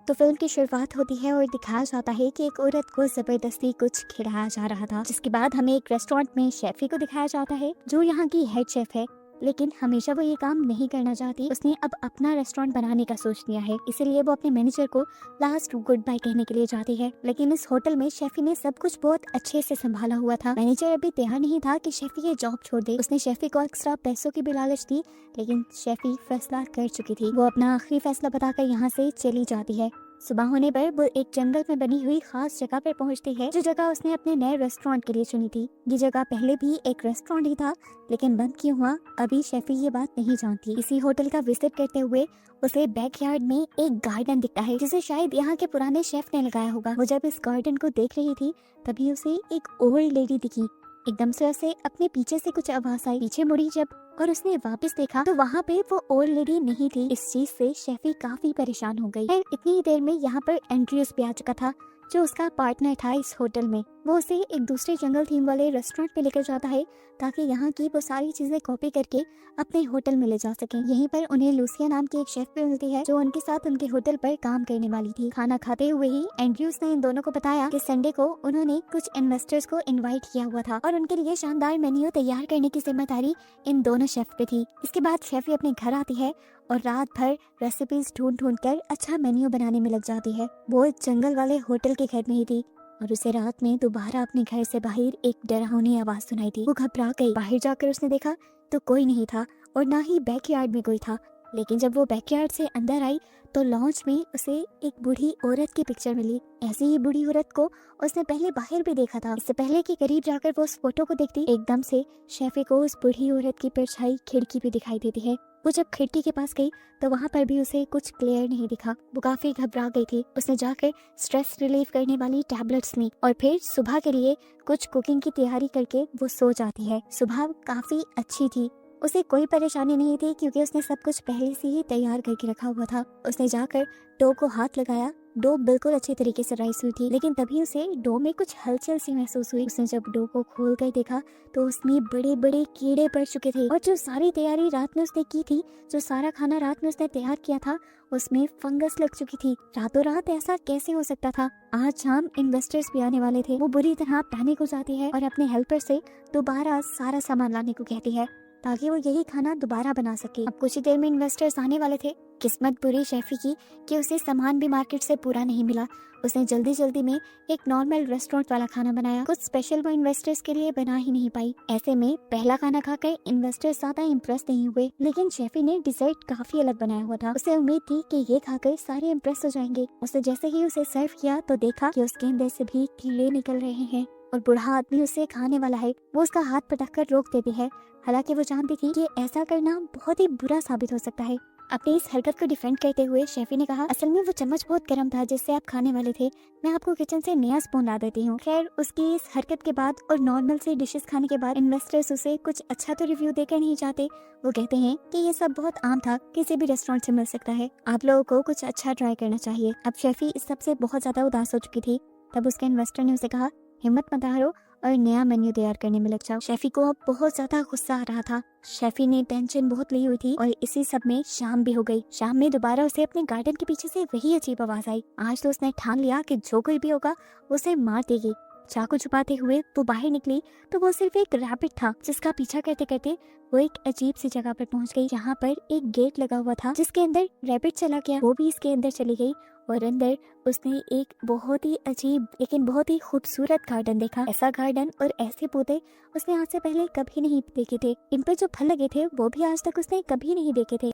तो फिल्म की शुरुआत होती है और दिखाया जाता है कि एक औरत को जबरदस्ती कुछ खिलाया जा रहा था, जिसके बाद हमें एक रेस्टोरेंट में शेफी को दिखाया जाता है जो यहाँ की हेड शेफ है। लेकिन हमेशा वो ये काम नहीं करना चाहती। उसने अब अपना रेस्टोरेंट बनाने का सोच लिया है, इसीलिए वो अपने मैनेजर को लास्ट गुड बाय कहने के लिए जाती है। लेकिन इस होटल में शेफी ने सब कुछ बहुत अच्छे से संभाला हुआ था। मैनेजर अभी तैयार नहीं था कि शेफी ये जॉब छोड़ दे। उसने शेफी को एक्स्ट्रा पैसों की भी लालच दी, लेकिन शेफी फैसला कर चुकी थी। वो अपना आखिरी फैसला बताकर यहाँ से चली जाती है। सुबह होने पर वो एक जंगल में बनी हुई खास जगह पर पहुंचती है, जो जगह उसने अपने नए रेस्टोरेंट के लिए चुनी थी। ये जगह पहले भी एक रेस्टोरेंट ही था, लेकिन बंद क्यों हुआ अभी शेफी ये बात नहीं जानती। इसी होटल का विजिट करते हुए उसे बैकयार्ड में एक गार्डन दिखता है, जिसे शायद यहाँ के पुराने शेफ ने लगाया होगा। वो जब इस गार्डन को देख रही थी तभी उसे एक ओल्ड लेडी दिखी। एकदम से उसे अपने पीछे से कुछ आवाज आई। पीछे मुड़ी जब और उसने वापस देखा तो वहाँ पे वो ओल्ड लेडी नहीं थी। इस चीज से शेफी काफी परेशान हो गई। इतनी ही देर में यहाँ पर एंड्रयूस भी आ चुका था, जो उसका पार्टनर था इस होटल में। वो उसे एक दूसरे जंगल थीम वाले रेस्टोरेंट पे लेकर जाता है, ताकि यहाँ की वो सारी चीजें कॉपी करके अपने होटल में ले जा सके। यहीं पर उन्हें लूसिया नाम की एक शेफ भी मिलती है, जो उनके साथ उनके होटल पर काम करने वाली थी। खाना खाते हुए ही एंड्रयूस ने इन दोनों को बताया कि संडे को उन्होंने कुछ इन्वेस्टर्स को इन्वाइट किया हुआ था और उनके लिए शानदार मेन्यू तैयार करने की जिम्मेदारी इन दोनों शेफ पे थी। इसके बाद शेफी अपने घर आती है और रात भर रेसिपीज ढूंढ कर अच्छा मेन्यू बनाने में लग जाती है। वो जंगल वाले होटल के घर में ही थी और उसे रात में दोबारा अपने घर से बाहर एक डरावनी आवाज सुनाई दी। वो घबरा गई। बाहर जाकर उसने देखा तो कोई नहीं था और ना ही बैकयार्ड में कोई था। लेकिन जब वो बैकयार्ड से अंदर आई तो लॉन्च में उसे एक बूढ़ी औरत की पिक्चर मिली। ऐसी ही बूढ़ी औरत को उसने पहले बाहर भी देखा था। इससे पहले कि करीब जाकर वो उस फोटो को देखती, एकदम से शेफी को उस बूढ़ी औरत की परछाई खिड़की पे दिखाई देती है। वो जब खिड़की के पास गई तो वहाँ पर भी उसे कुछ क्लियर नहीं दिखा। वो काफी घबरा गई थी। उसने जाकर स्ट्रेस रिलीफ करने वाली टैबलेट्स ली और फिर सुबह के लिए कुछ कुकिंग की तैयारी करके वो सो जाती है। सुबह काफी अच्छी थी, उसे कोई परेशानी नहीं थी क्योंकि उसने सब कुछ पहले से ही तैयार करके रखा हुआ था। उसने जाकर डो को हाथ लगाया। डो बिल्कुल अच्छी तरीके से राइस हुई थी, लेकिन तभी उसे डो में कुछ हलचल सी महसूस हुई। उसने जब डो को खोल कर देखा तो उसमें बड़े बड़े कीड़े पड़ चुके थे और जो सारी तैयारी रात में उसने की थी, जो सारा खाना रात में उसने तैयार किया था, उसमें फंगस लग चुकी थी। रातों रात ऐसा कैसे हो सकता था? आज शाम इन्वेस्टर्स भी आने वाले थे। वो बुरी तरह पैनिक हो जाती है और अपने हेल्पर से दोबारा सारा सामान लाने को कहती है, ताकि वो यही खाना दोबारा बना सके। अब कुछ ही देर में इन्वेस्टर्स आने वाले थे। किस्मत बुरी शेफी की कि उसे सामान भी मार्केट से पूरा नहीं मिला। उसने जल्दी जल्दी में एक नॉर्मल रेस्टोरेंट वाला खाना बनाया। कुछ स्पेशल वो इन्वेस्टर्स के लिए बना ही नहीं पाई। ऐसे में पहला खाना खाकर इन्वेस्टर्स ज्यादा इम्प्रेस नहीं हुए, लेकिन शेफी ने डिजर्ट काफी अलग बनाया हुआ था। उसे उम्मीद थी कि ये खाकर सारे इम्प्रेस हो जाएंगे। उसने जैसे ही उसे सर्व किया तो देखा कि उसके अंदर से भी कीड़े निकल रहे हैं और बूढ़ा आदमी उसे खाने वाला है। वो उसका हाथ पटक कर रोक देती है, हालांकि वो जानती थी कि ऐसा करना बहुत ही बुरा साबित हो सकता है। अपनी इस हरकत को डिफेंड करते हुए शेफी ने कहा, असल में वो चम्मच बहुत गर्म था जिससे आप खाने वाले थे। मैं आपको किचन से नया स्पून ला देती हूँ। खैर, उसकी इस हरकत के बाद और नॉर्मल से डिशेस खाने के बाद इन्वेस्टर्स उसे कुछ अच्छा तो रिव्यू देकर नहीं चाहते। वो कहते हैं कि ये सब बहुत आम था, किसी भी रेस्टोरेंट से मिल सकता है, आप लोगों को कुछ अच्छा ट्राई करना चाहिए। अब शेफी इस सब से बहुत ज्यादा उदास हो चुकी थी। तब उसके इन्वेस्टर ने उसे कहा, हिम्मत मत हारो और नया मेन्यू तैयार करने में लग जाओ। शेफी को अब बहुत ज्यादा गुस्सा आ रहा था। शेफी ने टेंशन बहुत ली हुई थी और इसी सब में शाम भी हो गई। शाम में दोबारा उसे अपने गार्डन के पीछे से वही अजीब आवाज आई। आज तो उसने ठान लिया कि जो कोई भी होगा उसे मार देगी। चाकू छुपाते हुए वो बाहर निकली तो वो सिर्फ एक रैबिट था, जिसका पीछा करते करते वो एक अजीब सी जगह पर पहुंच गई। यहाँ पर एक गेट लगा हुआ था जिसके अंदर रैबिट चला गया। वो भी इसके अंदर चली गई और अंदर उसने एक बहुत ही अजीब लेकिन बहुत ही खूबसूरत गार्डन देखा। ऐसा गार्डन और ऐसे पौधे उसने आज से पहले कभी नहीं देखे थे। इन पर जो फल लगे थे वो भी आज तक उसने कभी नहीं देखे थे।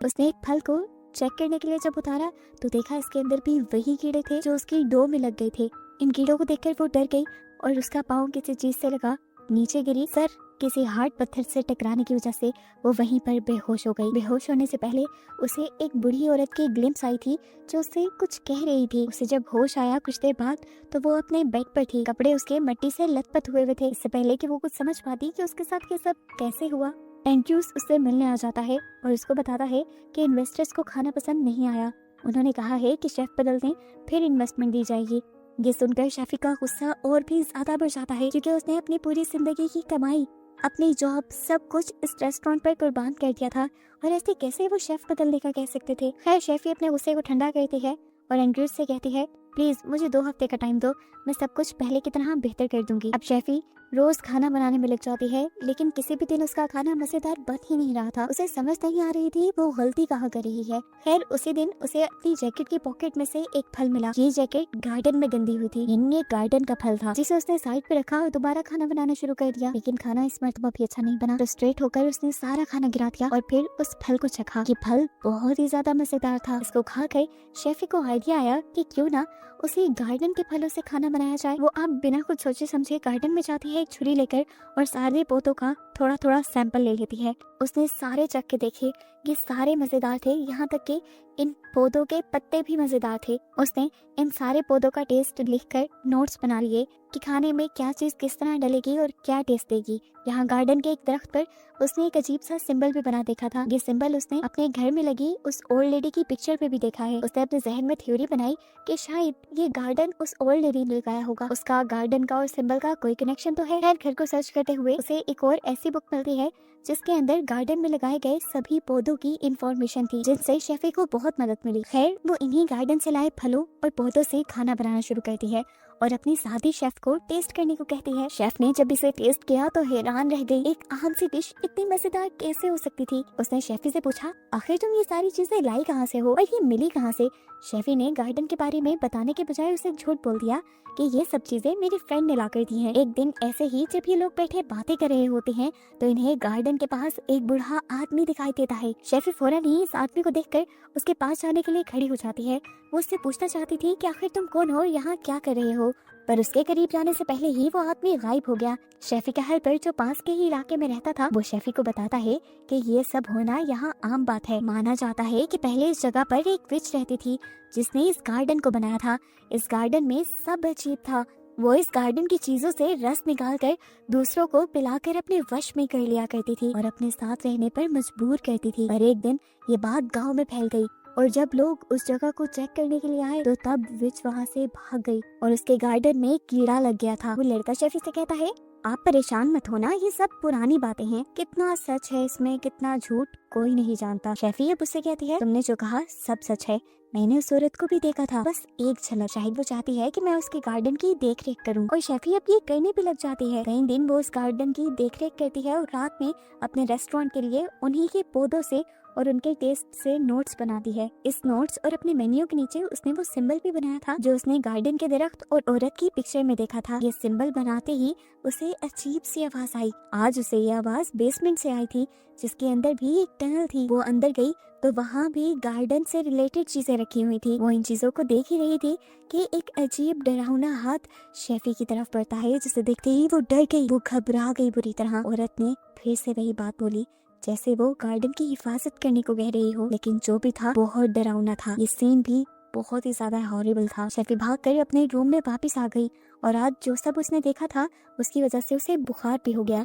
उसने एक फल को चेक करने के लिए जब उतारा तो देखा इसके अंदर भी वही कीड़े थे जो उसकी डो में लग गए थे। इन कीड़ों को देखकर वो डर गई और उसका पाँव किसी चीज से लगा, नीचे गिरी। सर किसी हार्ड पत्थर से टकराने की वजह से वो वहीं पर बेहोश हो गई। बेहोश होने से पहले उसे एक बूढ़ी औरत की ग्लिम्स आई थी जो उससे कुछ कह रही थी। उसे जब होश आया कुछ देर बाद तो वो अपने बेड पर थी। कपड़े उसके मिट्टी से लथपथ हुए थे। इससे पहले कि वो कुछ समझ पाती कि उसके साथ ये सब कैसे हुआ, एंड्रयूस उससे मिलने आ जाता है और उसको बताता है कि इन्वेस्टर्स को खाना पसंद नहीं आया। उन्होंने कहा है कि शेफ बदल दें, फिर इन्वेस्टमेंट दी जाएगी। ये सुनकर शेफी का गुस्सा और भी ज्यादा बढ़ जाता है क्योंकि उसने अपनी पूरी जिंदगी की कमाई अपनी जॉब, सब कुछ इस रेस्टोरेंट पर कुर्बान कर दिया था और ऐसे कैसे वो शेफ बदलने का कह सकते थे। खैर शेफी अपने गुस्से को ठंडा करती है और एंड्रयू से कहती है, प्लीज मुझे 2 हफ्ते का टाइम दो, मैं सब कुछ पहले की तरह बेहतर कर दूंगी। अब शेफी रोज खाना बनाने में लग जाती है, लेकिन किसी भी दिन उसका खाना मजेदार बन ही नहीं रहा था। उसे समझ नहीं आ रही थी वो गलती कहाँ कर रही है। खैर उसी दिन उसे अपनी जैकेट की पॉकेट में से एक फल मिला। ये जैकेट गार्डन में गंदी हुई थी, ये गार्डन का फल था जिसे उसने साइड पे रखा और दोबारा खाना बनाना शुरू कर दिया। लेकिन खाना इस मर्तबा भी अच्छा नहीं बना। फ्रस्ट्रेट होकर उसने सारा खाना गिरा दिया और फिर उस फल को चखा। ये फल बहुत ही ज्यादा मजेदार था। इसको खाकर शेफी को आइडिया आया कि क्यों ना उसी गार्डन के फलों से खाना बनाया जाए। वो अब बिना कुछ सोचे समझे गार्डन में जाती है एक छुरी लेकर और सारे पौधों का थोड़ा थोड़ा सैंपल ले लेती है। उसने सारे चख के देखे, ये सारे मजेदार थे, यहाँ तक कि इन पौधों के पत्ते भी मजेदार थे। उसने इन सारे पौधों का टेस्ट लिखकर नोट्स बना लिए कि खाने में क्या चीज किस तरह डलेगी और क्या टेस्ट देगी। यहाँ गार्डन के एक दरख्त पर उसने एक अजीब सा सिंबल भी बना देखा था। ये सिंबल उसने अपने घर में लगी उस ओल्ड लेडी की पिक्चर पे भी देखा है। उसने अपने जहन में थ्योरी बनाई कि शायद ये गार्डन उस ओल्ड लेडी ने लगाया होगा। उसका गार्डन का और सिंबल का कोई कनेक्शन तो है। खैर घर को सर्च करते हुए उसे एक और ऐसी बुक मिलती है जिसके अंदर गार्डन में लगाए गए सभी पौधों की इंफॉर्मेशन थी, जिनसे शेफी को बहुत मदद मिली। खैर वो इन्हीं गार्डन से लाए फलों और पौधों से खाना बनाना शुरू करती है और अपनी साथी शेफ को टेस्ट करने को कहती है। शेफ ने जब इसे टेस्ट किया तो हैरान रह गई। एक आम सी डिश इतनी मजेदार कैसे हो सकती थी। उसने शेफी से पूछा, आखिर तुम ये सारी चीजें लाई कहाँ से हो और ये मिली कहाँ से। शेफी ने गार्डन के बारे में बताने के बजाय उसे झूठ बोल दिया कि ये सब चीजें मेरी फ्रेंड ने ला कर दी हैं। एक दिन ऐसे ही जब ये लोग बैठे बातें कर रहे होते हैं तो इन्हें गार्डन के पास एक बूढ़ा आदमी दिखाई देता है। शेफी फौरन ही इस आदमी को देखकर उसके पास जाने के लिए खड़ी हो जाती है। वो उससे पूछना चाहती थी कि आखिर तुम कौन हो, यहाँ क्या कर रहे हो, पर उसके करीब जाने से पहले ही वो आदमी गायब हो गया। शेफी का हेल्पर जो पास के ही इलाके में रहता था वो शेफी को बताता है कि ये सब होना यहाँ आम बात है। माना जाता है कि पहले इस जगह पर एक विच रहती थी जिसने इस गार्डन को बनाया था। इस गार्डन में सब अजीब था। वो इस गार्डन की चीजों से रस निकाल कर दूसरों को पिलाकर अपने वश में कर लिया करती थी और अपने साथ रहने पर मजबूर करती थी। पर एक दिन ये बात गांव में फैल गई और जब लोग उस जगह को चेक करने के लिए आए तो तब विच वहाँ से भाग गई और उसके गार्डन में कीड़ा लग गया था। वो लड़का शेफी से कहता है, आप परेशान मत होना, ये सब पुरानी बातें हैं, कितना सच है इसमें कितना झूठ कोई नहीं जानता। शेफी अब उससे कहती है, तुमने जो कहा सब सच है, मैंने उस औरत को भी देखा था, बस एक झलक। शायद वो चाहती है कि मैं उसके गार्डन की देख रेख करूँ और शेफी अब ये करने भी लग जाती है। कई दिन वो उस गार्डन की देख रेख करती है और रात में अपने रेस्टोरेंट के लिए उन्हीं के पौधों से और उनके टेस्ट से नोट्स बनाती है। इस नोट्स और अपने मेन्यू के नीचे उसने वो सिंबल भी बनाया था जो उसने गार्डन के दरख्त और औरत की पिक्चर में देखा था। ये सिंबल बनाते ही उसे अजीब सी आवाज आई। आज उसे ये आवाज बेसमेंट से आई थी जिसके अंदर भी एक टनल थी। वो अंदर गई तो वहाँ भी गार्डन से रिलेटेड चीजें रखी हुई थी। वो इन चीजों को देख ही रही थी कि एक अजीब डरावना हाथ शेफी की तरफ बढ़ता है, जिसे देखते ही वो डर गई, वो घबरा गई बुरी तरह। औरत ने फिर से वही बात बोली जैसे वो गार्डन की हिफाजत करने को कह रही हो, लेकिन जो भी था बहुत डरावना था। ये सीन भी बहुत ही ज्यादा हॉरिबल था। शेफी भाग कर अपने रूम में वापस आ गई और आज जो सब उसने देखा था उसकी वजह से उसे बुखार भी हो गया।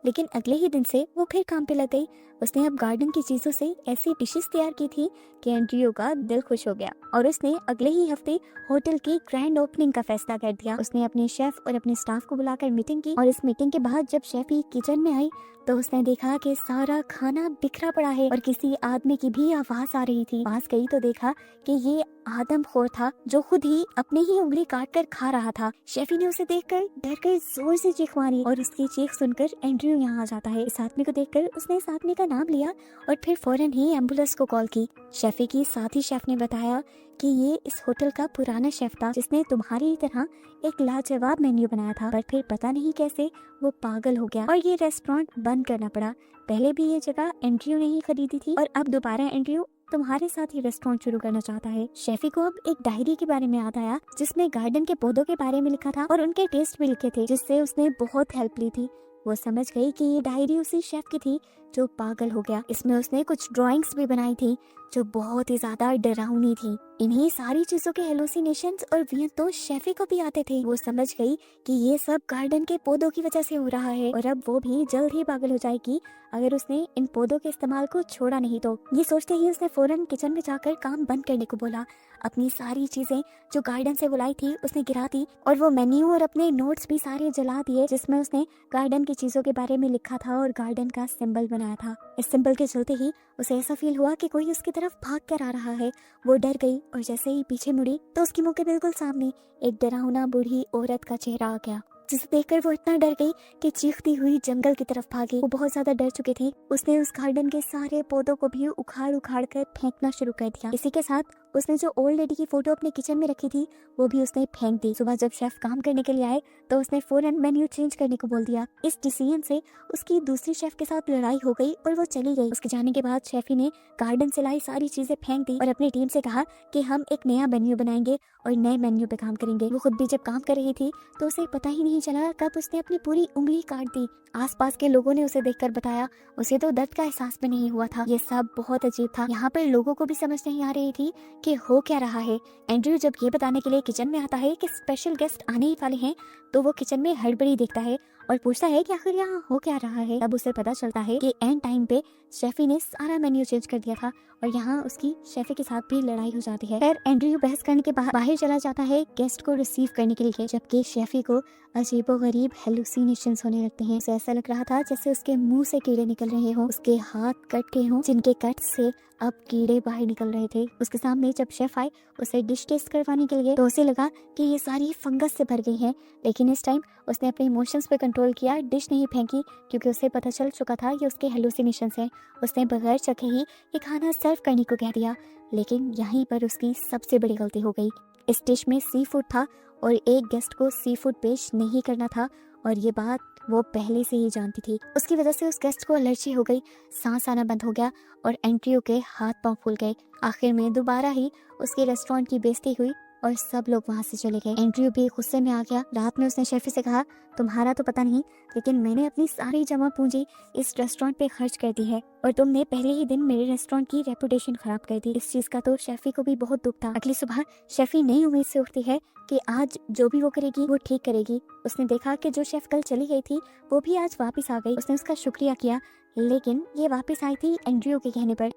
लेकिन अगले ही दिन से वो फिर काम पे लग गई। उसने अब गार्डन की चीजों से ऐसी डिशेस तैयार की थी कि एंड्रयू का दिल खुश हो गया और उसने अगले ही हफ्ते होटल की ग्रैंड ओपनिंग का फैसला कर दिया। उसने अपने शेफ और अपने स्टाफ को बुलाकर मीटिंग की और इस मीटिंग के बाद जब शेफी किचन में आई तो उसने देखा कि सारा खाना बिखरा पड़ा है और किसी आदमी की भी आवाज आ रही थी। पास गई तो देखा कि ये आदमखोर था जो खुद ही अपनी ही उंगली काट कर खा रहा था। शेफी ने उसे देखकर डर कर जोर से चीख मारी और उसकी चीख सुनकर एंड्रयू यहाँ आ जाता है। इस आदमी को देखकर उसने इस आदमी का नाम लिया और फिर फौरन ही एम्बुलेंस को कॉल की। शेफी की साथी शेफ ने बताया कि ये इस होटल का पुराना शेफ था जिसने तुम्हारी तरह एक लाजवाब मेन्यू बनाया था, पर फिर पता नहीं कैसे वो पागल हो गया और ये रेस्टोरेंट बंद करना पड़ा। पहले भी ये जगह एंड्रयू ने ही खरीदी थी और अब दोबारा एंड्रयू तुम्हारे साथ ही रेस्टोरेंट शुरू करना चाहता है। शेफी को अब एक डायरी के बारे में याद आया जिसमें गार्डन के पौधों के बारे में लिखा था और उनके टेस्ट भी लिखे थे, जिससे उसने बहुत हेल्प ली थी। वो समझ गई कि ये डायरी उसी शेफ की थी जो पागल हो गया। इसमें उसने कुछ ड्राइंग्स भी बनाई थी जो बहुत ही ज्यादा डरावनी थी। इन्हीं सारी चीजों के हेलुसिनेशंस और वियन तो शेफी को भी आते थे। वो समझ गई कि ये सब गार्डन के पौधों की वजह से हो रहा है और अब वो भी जल्द ही पागल हो जाएगी अगर उसने इन पौधों के इस्तेमाल को छोड़ा नहीं तो। ये सोचते ही उसने फौरन किचन में जाकर काम बंद करने को बोला। अपनी सारी चीजें जो गार्डन से बुलाई थी उसने गिरा दी और वो मेन्यू और अपने नोट्स भी सारे जला दिए जिसमें उसने गार्डन की चीजों के बारे में लिखा था और गार्डन का सिंबल बनाया था। इस सिंबल के चलते ही उसे ऐसा फील हुआ कि कोई उसकी तरफ भाग कर आ रहा है। वो डर गई और जैसे ही पीछे मुड़ी तो उसकी मुंह के बिल्कुल सामने एक डरावना बूढ़ी औरत का चेहरा आ गया, जिसे देखकर वो इतना डर गई कि चीखती हुई जंगल की तरफ भागी। वो बहुत ज्यादा डर चुकी थी। उसने उस गार्डन के सारे पौधों को भी उखाड़ उखाड़ कर फेंकना शुरू कर दिया। इसी के साथ उसने जो ओल्ड लेडी की फोटो अपने किचन में रखी थी वो भी उसने फेंक दी। सुबह जब शेफ काम करने के लिए आए तो उसने फौरन मेन्यू चेंज करने को बोल दिया। इस डिसीजन से उसकी दूसरी शेफ के साथ लड़ाई हो गई और वो चली गई। उसके जाने के बाद शेफी ने गार्डन से लाई सारी चीजें फेंक दी और अपनी टीम से कहा कि हम एक नया मेन्यू बनाएंगे और नए मेन्यू पे काम करेंगे। वो खुद भी जब काम कर रही थी तो उसे पता ही नहीं चला कब उसने अपनी पूरी उंगली काट दी। आसपास के लोगों ने उसे देखकर बताया उसे तो दर्द का एहसास भी नहीं हुआ था। ये सब बहुत अजीब था। यहाँ पर लोगों को भी समझ नहीं आ रही थी कि हो क्या रहा है। एंड्रयू जब ये बताने के लिए किचन में आता है कि स्पेशल गेस्ट आने ही वाले हैं तो वो किचन में हड़बड़ी देखता है और पूछता है कि आखिर यहाँ हो क्या रहा है। तब उसे पता चलता है कि एंड टाइम पे शेफी ने सारा मेन्यू चेंज कर दिया था और यहाँ उसकी शेफी के साथ भी लड़ाई हो जाती है। फिर एंड्रयू बहस करने के बाद बाहर चला जाता है गेस्ट को रिसीव करने के लिए, जबकि शेफी को अजीबोगरीब हेलुसिनेशंस होने लगते हैं। उसे ऐसा लग रहा था जैसे उसके मुंह से कीड़े निकल रहे हों, उसके हाथ कट गए हों जिनके कट से अब कीड़े बाहर निकल रहे थे। उसके सामने जब शेफ आए उसे डिश टेस्ट करवाने के लिए तो उसे लगा कि ये सारी फंगस से भर गई है, लेकिन इस टाइम उसने अपने इमोशंस पे कंट्रोल किया, डिश नहीं फेंकी क्योंकि उसे पता चल चुका था ये उसके हेलुसिनेशंस हैं। उसने बगैर चखे ही ये खाना सर्व करने को कह दिया, लेकिन यहीं पर उसकी सबसे बड़ी गलती हो गई। इस डिश में सी फूड था और एक गेस्ट को सी फूड पेश नहीं करना था और ये बात वो पहले से ही जानती थी। उसकी वजह से उस गेस्ट को एलर्जी हो गई, सांस आना बंद हो गया और एंट्रियो के हाथ पांव फूल गए। आखिर में दोबारा ही उसके रेस्टोरेंट की बेइज्जती हुई और सब लोग वहां से चले गए। एंड्रयू भी गुस्से में आ गया। रात में उसने शेफी से कहा तुम्हारा तो पता नहीं, लेकिन मैंने अपनी सारी जमा पूंजी इस रेस्टोरेंट पे खर्च कर दी है और तुमने पहले ही दिन मेरे रेस्टोरेंट की रेपुटेशन खराब कर दी। इस चीज का तो शेफी को भी बहुत दुख था। अगली सुबह शेफी नई उम्मीद से उठती है कि आज जो भी वो करेगी वो ठीक करेगी। उसने देखा कि जो शेफ कल चली गई थी वो भी आज वापिस आ गई। उसने उसका शुक्रिया किया, लेकिन ये वापिस आई थी एंड्रयू के कहने पर।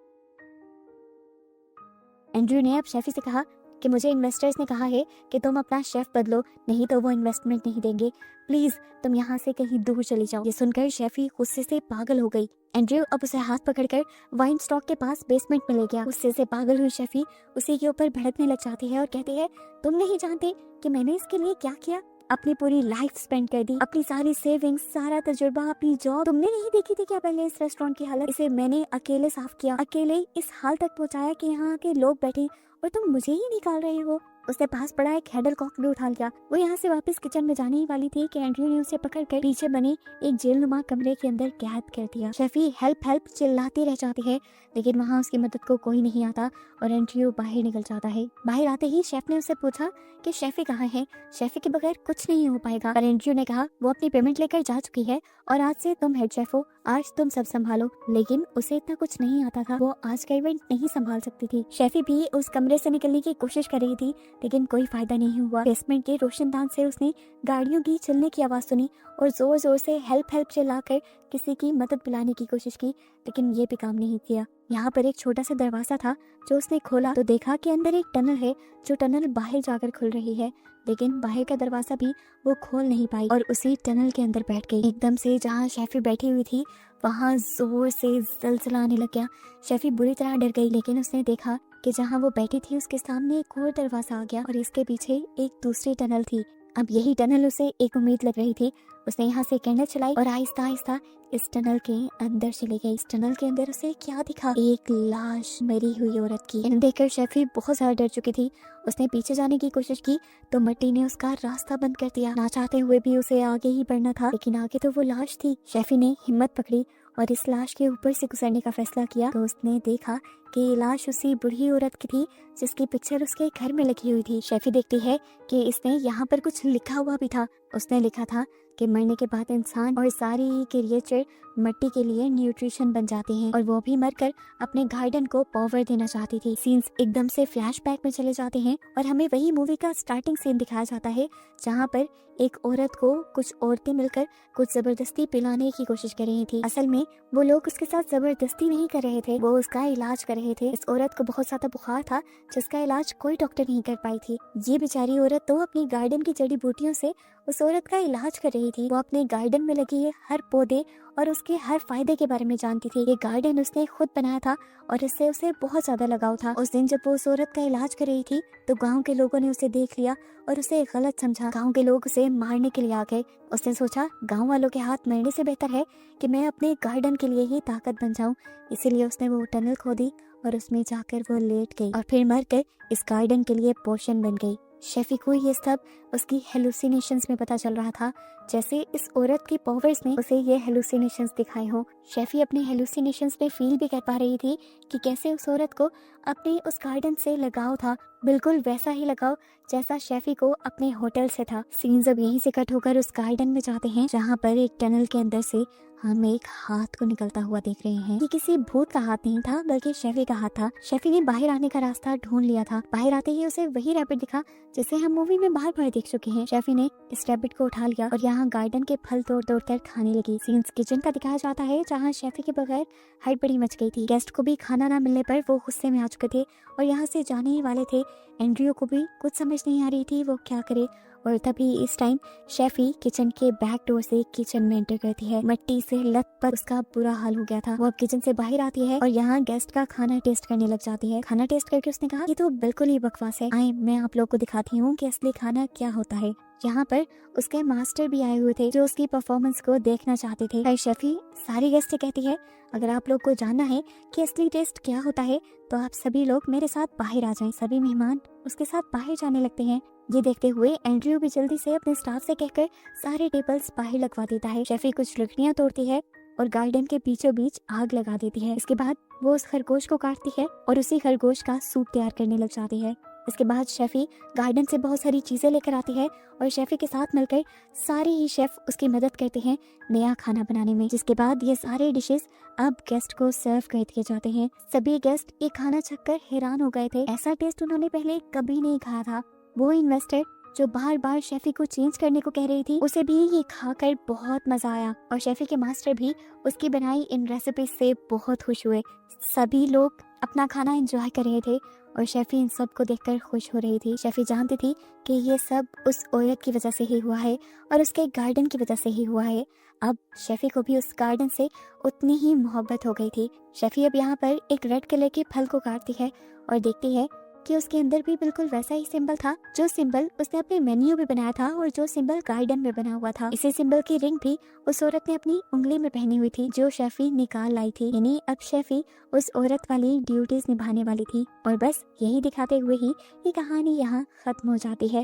एंड्रयू ने अब शेफी से कहा कि मुझे इन्वेस्टर्स ने कहा है कि तुम अपना शेफ बदलो, नहीं तो वो इन्वेस्टमेंट नहीं देंगे। प्लीज तुम यहाँ से कहीं दूर चली जाओ। ये सुनकर शेफी गुस्से से पागल हो गई। एंड्रयू अब उसे हाथ पकड़कर वाइन स्टॉक के पास बेसमेंट में ले गया। गुस्से से पागल हुई शेफी उसी के ऊपर भड़कने लग जाती है और कहती है तुम नहीं जानते कि मैंने इसके लिए क्या किया। अपनी पूरी लाइफ स्पेंड कर दी, अपनी सारी सेविंग्स, सारा तजुर्बा, अपनी जॉब। तुमने नहीं देखी थी क्या पहले इस रेस्टोरेंट की हालत? इसे मैंने अकेले साफ किया, अकेले इस हाल तक पहुंचाया कि यहाँ के लोग बैठे और तुम मुझे ही निकाल रहे हो। उसने पास पड़ा एक हैडलकॉक भी उठा लिया। वो यहाँ से वापस किचन में जाने ही वाली थी कि एंड्रयू ने उसे पकड़कर पीछे बने एक जेलनुमा कमरे के अंदर कैद कर दिया। शेफी हेल्प हेल्प चिल्लाती रह जाती है, लेकिन वहाँ उसकी मदद को कोई नहीं आता और एंड्रयू बाहर निकल जाता है। बाहर आते ही शेफ ने उससे पूछा कि शेफी कहाँ है, शेफी के बगैर कुछ नहीं हो पाएगा। पर एंड्रयू ने कहा वो अपनी पेमेंट लेकर जा चुकी है और आज से तुम हेड शेफ हो, आज तुम सब संभालो। लेकिन उसे इतना कुछ नहीं आता था, वो आज का इवेंट नहीं संभाल सकती थी। शेफी भी उस कमरे से निकलने की कोशिश कर रही थी, लेकिन कोई फायदा नहीं हुआ। बेसमेंट के रोशनदान से उसने गाड़ियों की चलने की आवाज सुनी और जोर जोर से हेल्प हेल्प चिल्लाकर किसी की मदद बुलाने की कोशिश की, लेकिन ये भी काम नहीं किया। यहाँ पर एक छोटा सा दरवाजा था जो उसने खोला तो देखा कि अंदर एक टनल है, जो टनल बाहर जाकर खुल रही है, लेकिन बाहर का दरवाजा भी वो खोल नहीं पाई और उसी टनल के अंदर बैठ गई। एकदम से जहाँ शेफी बैठी हुई थी वहाँ जोर से जलजला आने लग गया। शेफी बुरी तरह डर गई, लेकिन उसने देखा कि जहाँ वो बैठी थी उसके सामने एक और दरवाजा आ गया और इसके पीछे एक दूसरी टनल थी। अब यही टनल उसे एक उम्मीद लग रही थी। उसने यहाँ से कैंडल चलाई और आहिस्ता आहिस्ता इस टनल के अंदर चली गई। इस टनल के अंदर उसे क्या दिखा? एक लाश, मरी हुई औरत की। इन्हें देखकर शेफी बहुत ज्यादा डर चुकी थी। उसने पीछे जाने की कोशिश की तो मिट्टी ने उसका रास्ता बंद कर दिया। ना चाहते हुए भी उसे आगे ही बढ़ना था, लेकिन आगे तो वो लाश थी। शेफी ने हिम्मत पकड़ी और इस लाश के ऊपर से गुजरने का फैसला किया तो उसने देखा कि ये लाश उसी बुढ़ी औरत की थी जिसकी पिक्चर उसके घर में लगी हुई थी। शेफी देखती है कि इसने यहाँ पर कुछ लिखा हुआ भी था। उसने लिखा था कि मरने के बाद इंसान और सारी क्रिएचर मिट्टी के लिए न्यूट्रिशन बन जाते हैं और वो भी मरकर अपने गार्डन को पावर देना चाहती थी। सीन्स एकदम से फ्लैशबैक में चले जाते हैं और हमें वही मूवी का स्टार्टिंग सीन दिखाया जाता है जहाँ पर एक औरत को कुछ औरतें मिलकर कुछ जबरदस्ती पिलाने की कोशिश कर रही थी। असल में वो लोग उसके साथ जबरदस्ती नहीं कर रहे थे, वो उसका इलाज कर रहे थे। इस औरत को बहुत ज्यादा बुखार था जिसका इलाज कोई डॉक्टर नहीं कर पाई थी। ये बेचारी औरत तो अपनी गार्डन की जड़ी बूटियों से उस औरत का इलाज कर रही थी। वो अपने गार्डन में लगी है हर पौधे और उसके हर फायदे के बारे में जानती थी। ये गार्डन उसने खुद बनाया था और इससे उसे बहुत ज्यादा लगाव था। उस दिन जब वो उस औरत का इलाज कर रही थी तो गांव के लोगों ने उसे देख लिया और उसे गलत समझा। गांव के लोग उसे मारने के लिए आ गए। उसने सोचा गांव वालों के हाथ मरने से बेहतर है कि मैं अपने गार्डन के लिए ही ताकत बन जाऊं। इसीलिए उसने वो टनल खोदी और उसमें जाकर वो लेट गई और फिर मरकर इस गार्डन के लिए पोषण बन गई। शेफी को ये सब उसकी हेलुसिनेशंस में पता चल रहा था, जैसे इस औरत की पावर्स में उसे ये हेलुसिनेशंस दिखाए हो। शेफी अपने हेलुसिनेशंस में फील भी कर पा रही थी कि कैसे उस औरत को अपने उस गार्डन से लगाव था, बिल्कुल वैसा ही लगाव जैसा शेफी को अपने होटल से था। सीन्स अब यहीं से कट होकर उस गार्डन में जाते हैं जहाँ पर एक टनल के अंदर से हम एक हाथ को निकलता हुआ देख रहे हैं। ये किसी भूत का हाथ नहीं था बल्कि शेफी का हाथ था। शेफी ने बाहर आने का रास्ता ढूंढ लिया था। बाहर आते ही उसे वही रैबिट दिखा जिसे हम मूवी में बार बार देख चुके हैं। शेफी ने इस रैबिट को उठा लिया और यहाँ गार्डन के फल तोड़ तोड़ कर खाने लगी। सीन्स किचन का दिखाया जाता है जहाँ शेफी के बगैर हड़बड़ी मच गई थी। गेस्ट को भी खाना ना मिलने पर वो गुस्से में आ चुके थे और यहाँ से जाने ही वाले थे। एंड्रियो को भी कुछ समझ नहीं आ रही थी वो क्या करे और तभी इस टाइम शेफी किचन के बैक डोर से किचन में एंटर करती है। मिट्टी से लथपथ उसका बुरा हाल हो गया था। वो अब किचन से बाहर आती है और यहाँ गेस्ट का खाना टेस्ट करने लग जाती है। खाना टेस्ट करके उसने कहा ये तो बिल्कुल ही बकवास है, आए मैं आप लोग को दिखाती हूँ कि असली खाना क्या होता है। यहाँ पर उसके मास्टर भी आए हुए थे जो उसकी परफॉर्मेंस को देखना चाहते थे। फिर शेफी सारी गेस्ट से कहती है अगर आप लोग को जानना है कि असली टेस्ट क्या होता है तो आप सभी लोग मेरे साथ बाहर आ जाएं। सभी मेहमान उसके साथ बाहर जाने लगते हैं। ये देखते हुए एंड्रयू भी जल्दी से अपने स्टाफ से कहकर सारे टेबल्स बाहर लगवा देता है। शेफी कुछ लकड़ियां तोड़ती है और गार्डन के बीचों बीच आग लगा देती है। इसके बाद वो उस खरगोश को काटती है और उसी खरगोश का सूप तैयार करने लग जाती है। इसके बाद शेफी गार्डन से बहुत सारी चीजें लेकर आती है और शेफी के साथ मिलकर सारे ही शेफ उसकी मदद करते हैं नया खाना बनाने में। जिसके बाद ये सारे डिशेस अब गेस्ट को सर्व कर दिए जाते हैं। सभी गेस्ट ये खाना छककर हैरान हो गए थे। ऐसा टेस्ट उन्होंने पहले कभी नहीं खाया था। वो इन्वेस्टर जो बार बार शेफी को चेंज करने को कह रही थी उसे भी ये खाकर बहुत मजा आया और शेफी के मास्टर भी उसकी बनाई इन रेसिपी से बहुत खुश हुए। सभी लोग अपना खाना एंजॉय कर रहे थे और शेफी इन सब को देखकर खुश हो रही थी। शेफी जानती थी कि ये सब उस औरत की वजह से ही हुआ है और उसके गार्डन की वजह से ही हुआ है। अब शेफी को भी उस गार्डन से उतनी ही मोहब्बत हो गई थी। शेफी अब यहाँ पर एक रेड कलर के फल को काटती है और देखती है कि उसके अंदर भी बिल्कुल वैसा ही सिंबल था जो सिंबल उसने अपने मेन्यू में बनाया था और जो सिंबल गार्डन में बना हुआ था। इसी सिंबल की रिंग भी उस औरत ने अपनी उंगली में पहनी हुई थी जो शेफी निकाल लाई थी। यानी अब शेफी उस औरत वाली ड्यूटीज निभाने वाली थी। और बस यही दिखाते हुए ही ये कहानी यहाँ खत्म हो जाती है।